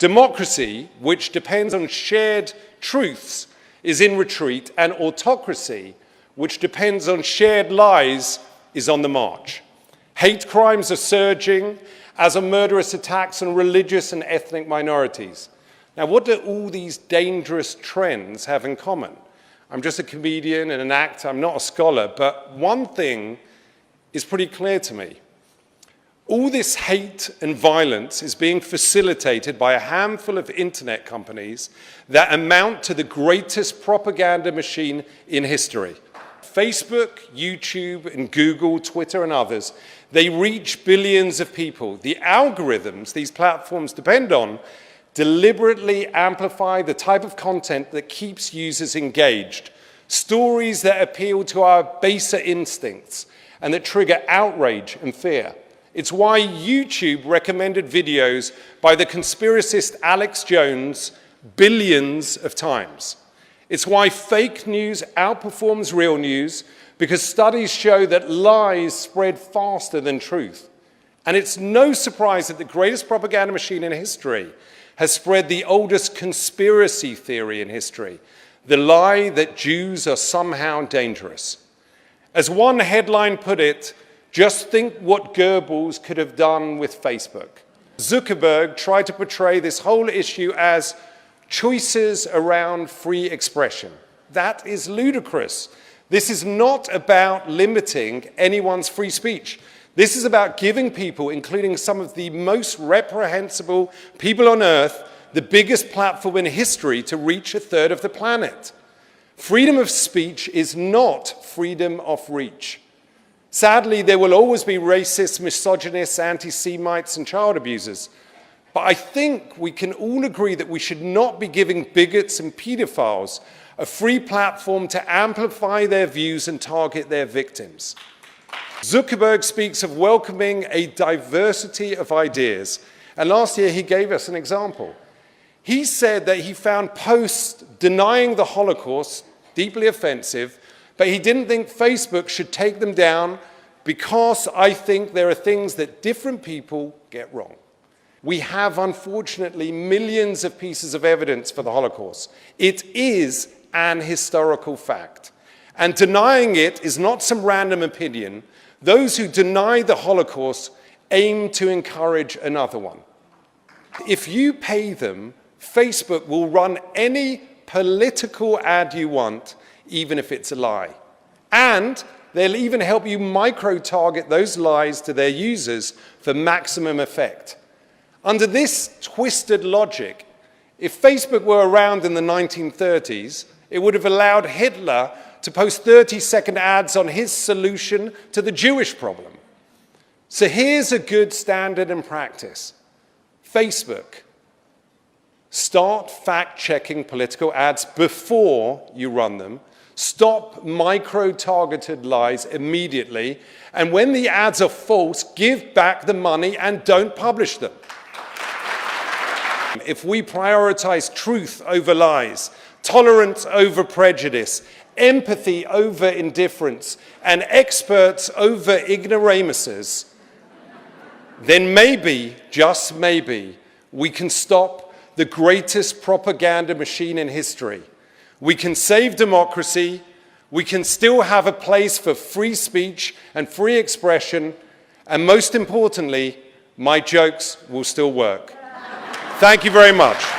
Democracy, which depends on shared truths, is in retreat, and autocracy, which depends on shared lies, is on the march. Hate crimes are surging, as are murderous attacks on religious and ethnic minorities. Now, what do all these dangerous trends have in common? I'm just a comedian and an actor, I'm not a scholar, but one thing is pretty clear to me. All this hate and violence is being facilitated by a handful of internet companies that amount to the greatest propaganda machine in history. Facebook, YouTube, and Google, Twitter, and others, they reach billions of people. The algorithms these platforms depend on deliberately amplify the type of content that keeps users engaged, stories that appeal to our baser instincts and that trigger outrage and fear. It's why YouTube recommended videos by the conspiracist Alex Jones billions of times. It's why fake news outperforms real news, because studies show that lies spread faster than truth. And it's no surprise that the greatest propaganda machine in history has spread the oldest conspiracy theory in history, the lie that Jews are somehow dangerous. As one headline put it, just think what Goebbels could have done with Facebook. Zuckerberg tried to portray this whole issue as choices around free expression. That is ludicrous. This is not about limiting anyone's free speech. This is about giving people, including some of the most reprehensible people on earth, the biggest platform in history to reach a third of the planet. Freedom of speech is not freedom of reach. Sadly, there will always be racists, misogynists, anti-Semites, and child abusers. But I think we can all agree that we should not be giving bigots and pedophiles a free platform to amplify their views and target their victims. Zuckerberg speaks of welcoming a diversity of ideas. And last year, he gave us an example. He said that he found posts denying the Holocaust deeply offensive, but he didn't think Facebook should take them down because I think there are things that different people get wrong. We have, unfortunately, millions of pieces of evidence for the Holocaust. It is an historical fact. And denying it is not some random opinion. Those who deny the Holocaust aim to encourage another one. If you pay them, Facebook will run any political ad you want, even if it's a lie. And they'll even help you micro-target those lies to their users for maximum effect. Under this twisted logic, if Facebook were around in the 1930s, it would have allowed Hitler to post 30-second ads on his solution to the Jewish problem. So here's a good standard and practice. Facebook, start fact-checking political ads before you run them. Stop micro-targeted lies immediately. And when the ads are false, give back the money and don't publish them. If we prioritize truth over lies, tolerance over prejudice, empathy over indifference, and experts over ignoramuses, then maybe, just maybe, we can stop the greatest propaganda machine in history. We can save democracy, we can still have a place for free speech and free expression, and most importantly, my jokes will still work. Thank you very much.